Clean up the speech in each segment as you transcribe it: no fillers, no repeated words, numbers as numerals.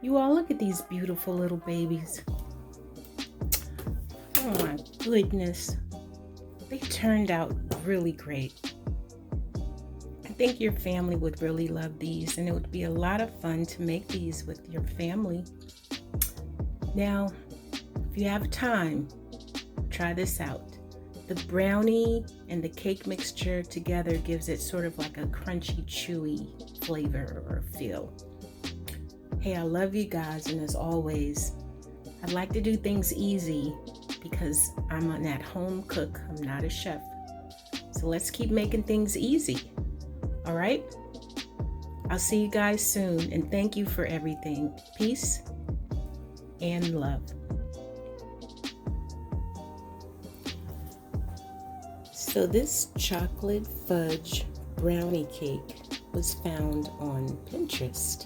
You all look at these beautiful little babies. Oh my goodness. They turned out really great. I think your family would really love these, and it would be a lot of fun to make these with your family. Now, if you have time, try this out. The brownie and the cake mixture together gives it sort of like a crunchy, chewy flavor or feel. Hey, I love you guys, and as always, I'd like to do things easy because I'm an at-home cook. I'm not a chef. So let's keep making things easy. All right? I'll see you guys soon, and thank you for everything. Peace and love. So this chocolate fudge brownie cake was found on Pinterest.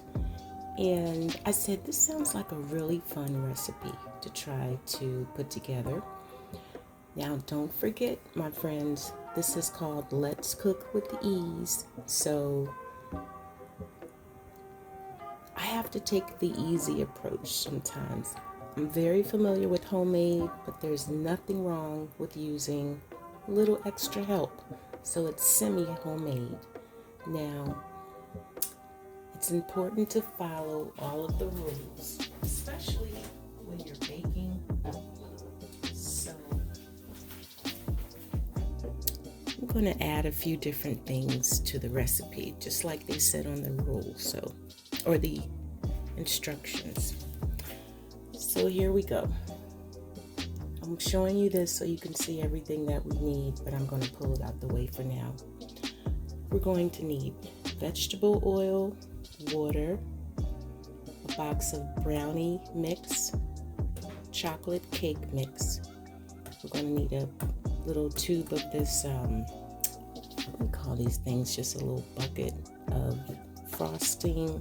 And I said, this sounds like a really fun recipe to try to put together. Now, don't forget, my friends, this is called Let's Cook with Ease. So I have to take the easy approach sometimes. I'm very familiar with homemade, but there's nothing wrong with using a little extra help. So it's semi-homemade. Now, it's important to follow all of the rules, especially when you're baking. So I'm going to add a few different things to the recipe, just like they said on the rules, or the instructions. So here we go. I'm showing you this so you can see everything that we need, but I'm going to pull it out the way for now. We're going to need vegetable oil, water, a box of brownie mix, chocolate cake mix. We're going to need a little tube of this, what do we call these things? Just a little bucket of frosting,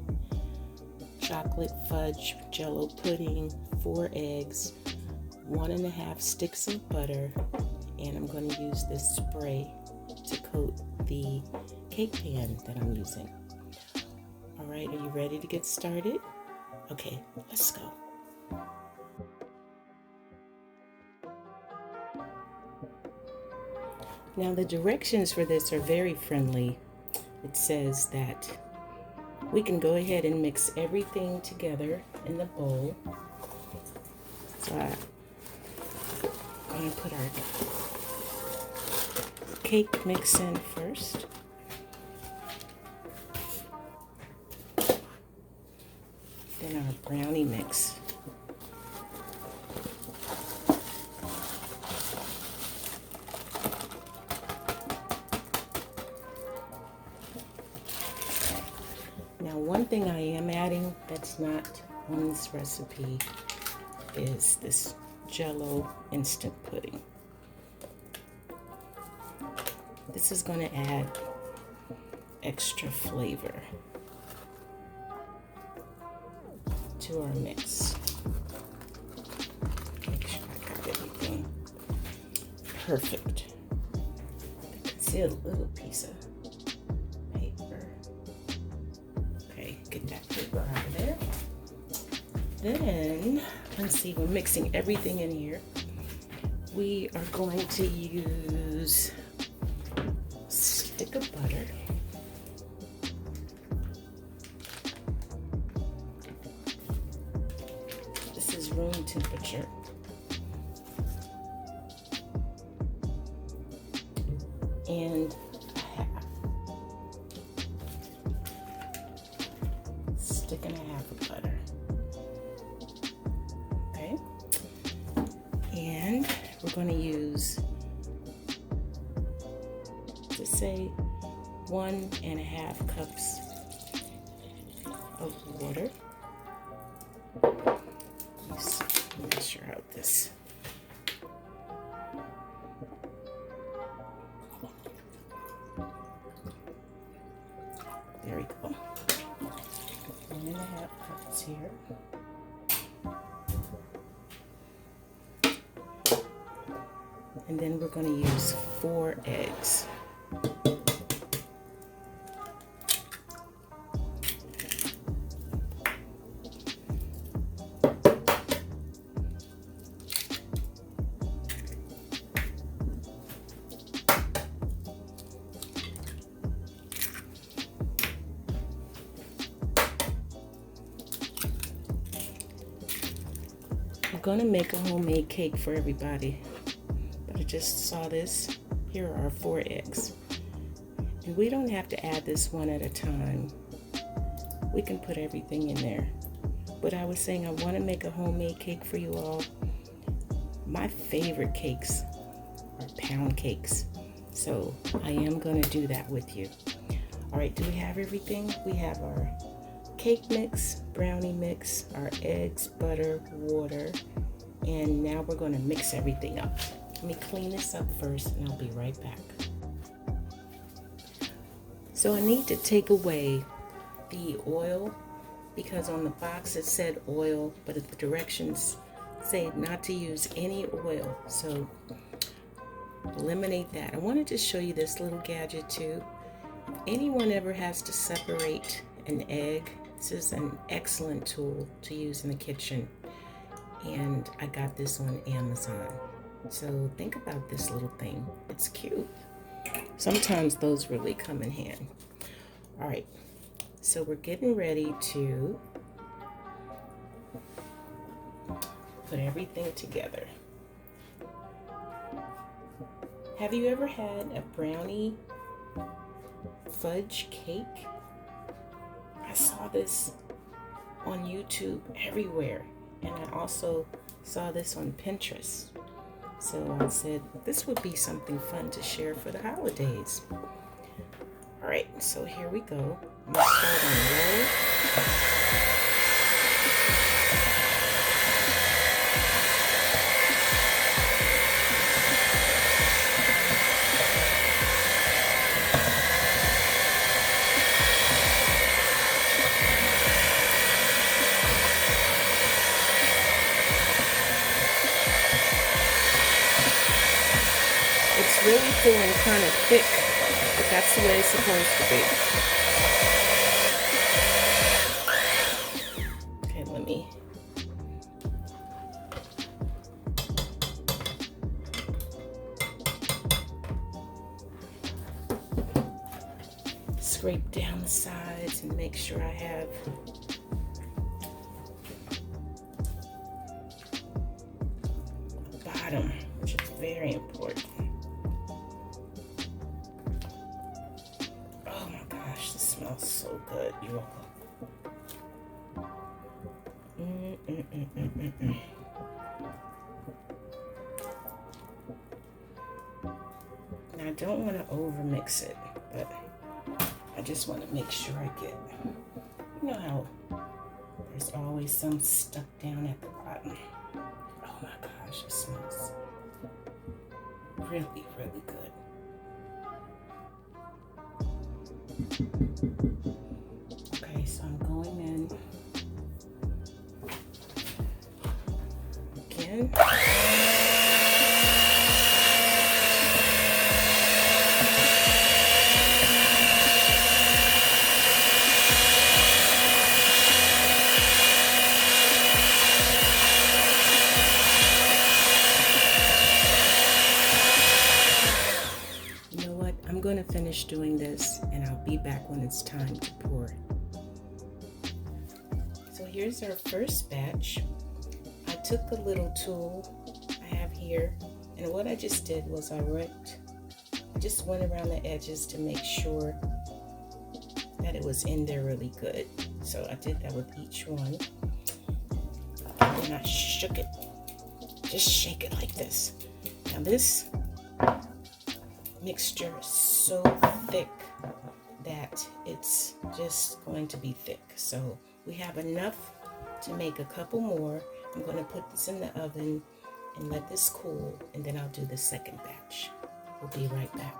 chocolate fudge, Jello pudding, 4 eggs, 1.5 sticks of butter, and I'm going to use this spray to coat the cake pan that I'm using. All right, are you ready to get started? Okay, let's go. Now the directions for this are very friendly. It says that we can go ahead and mix everything together in the bowl. So I'm going to put our cake mix in first. Then our brownie mix. Now, one thing I am adding that's not on this recipe is this Jello instant pudding. This is going to add extra flavor to our mix. Make sure I got everything perfect. I can see a little piece of paper. Okay, get that paper out of there. Then, let's see, we're mixing everything in here. We are going to use a stick of butter. This is room temperature. And a half. Stick and a half of butter. Okay. And we're going to use, let's say, 1.5 cups of water. Let's measure out this There we go. 1.5 cups here. And then we're going to use 4 eggs. I'm going to make a homemade cake for everybody. I just saw this. Here are 4 eggs. And we don't have to add this one at a time. We can put everything in there. But I was saying I want to make a homemade cake for you all. My favorite cakes are pound cakes. So I am going to do that with you. All right, do we have everything? We have our cake mix, brownie mix, our eggs, butter, water, and now we're going to mix everything up. Let me clean this up first and I'll be right back. So I need to take away the oil because on the box it said oil, but the directions say not to use any oil. So eliminate that. I wanted to show you this little gadget too. If anyone ever has to separate an egg, this is an excellent tool to use in the kitchen. And I got this on Amazon. So think about this little thing. It's cute. Sometimes those really come in hand. All right, so we're getting ready to put everything together. Have you ever had a brownie fudge cake? I saw this on YouTube everywhere, and I also saw this on Pinterest. So I said this would be something fun to share for the holidays. All right, so here we go. I'm gonna start on low. It's really feeling kind of thick, but that's the way it's supposed to be. Okay, let me scrape down the sides and make sure I have the bottom, which is very important. Smells so good, you all. Now I don't want to over mix it, but I just want to make sure I get, you know how there's always some stuck down at the bottom. Oh my gosh, it smells really, really good. Okay, so I'm going in again. You know what? I'm going to finish doing this and I'll be back when it's time to pour. So here's our first batch. I took a little tool I have here, and what I just did was I just went around the edges to make sure that it was in there really good. So I did that with each one. And then I shook it. Just shake it like this. Now this mixture is so thick that it's just going to be thick. So we have enough to make a couple more. I'm going to put this in the oven and let this cool, and then I'll do the second batch. We'll be right back.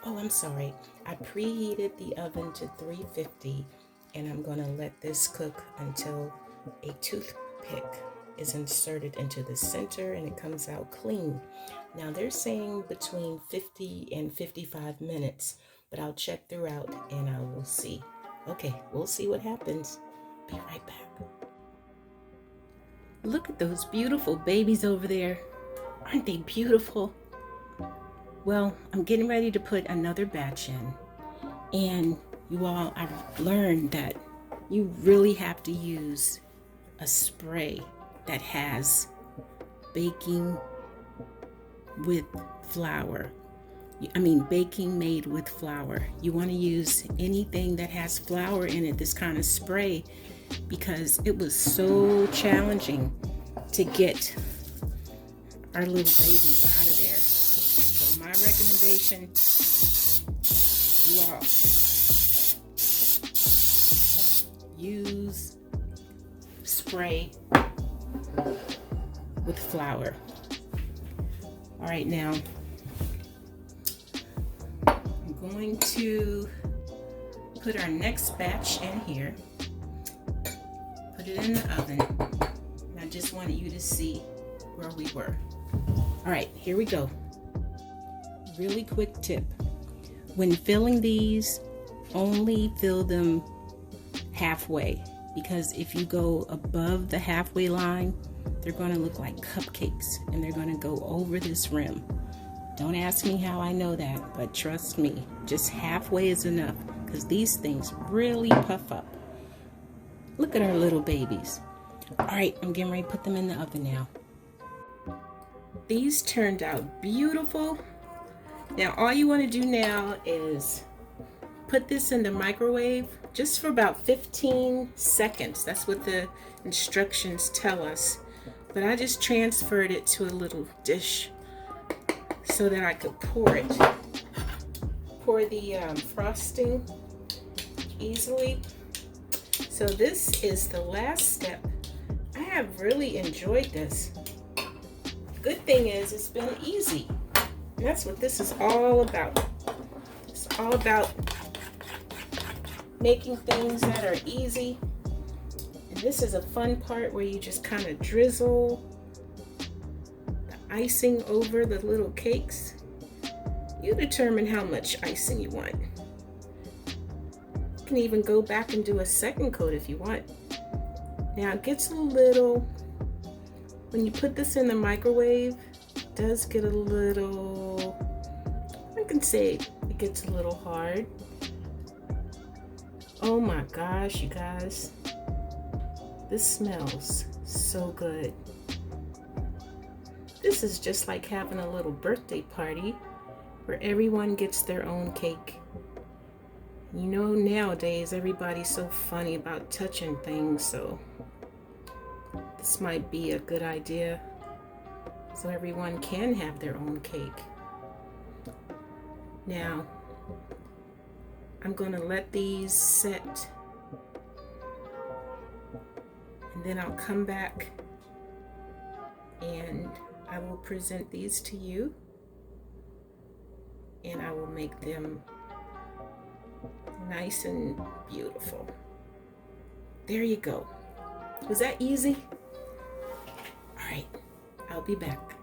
Oh, I'm sorry. I preheated the oven to 350 and I'm going to let this cook until a toothpick is inserted into the center and it comes out clean. Now they're saying between 50 and 55 minutes, but I'll check throughout and I will see. Okay, we'll see what happens. Be right back. Look at those beautiful babies over there. Aren't they beautiful? Well, I'm getting ready to put another batch in. And you all, I've learned that you really have to use a spray that has baking with flour. Baking made with flour. You want to use anything that has flour in it, this kind of spray, because it was so challenging to get our little babies out of there. So my recommendation, you all, use spray with flour. All right, now I'm going to put our next batch in here, put it in the oven, and I just wanted you to see where we were. All right, here we go. Really quick tip. When filling these, only fill them halfway, because if you go above the halfway line, they're going to look like cupcakes and they're going to go over this rim. Don't ask me how I know that, but trust me, just halfway is enough, because these things really puff up. Look at our little babies. All right, I'm getting ready to put them in the oven now. These turned out beautiful. Now all you want to do now is put this in the microwave just for about 15 seconds. That's what the instructions tell us. But I just transferred it to a little dish so that I could pour it. Pour the frosting easily. So this is the last step. I have really enjoyed this. Good thing is it's been easy. And that's what this is all about. It's all about making things that are easy. And this is a fun part where you just kind of drizzle the icing over the little cakes. You determine how much icing you want. You can even go back and do a second coat if you want. Now it gets a little, when you put this in the microwave, it does get a little, I can say it gets a little hard. Oh my gosh, you guys. This smells so good. This is just like having a little birthday party where everyone gets their own cake. You know, nowadays everybody's so funny about touching things, so this might be a good idea so everyone can have their own cake. Now, I'm gonna let these set, and then I'll come back and I will present these to you, and I will make them nice and beautiful. There you go. Was that easy? All right, I'll be back.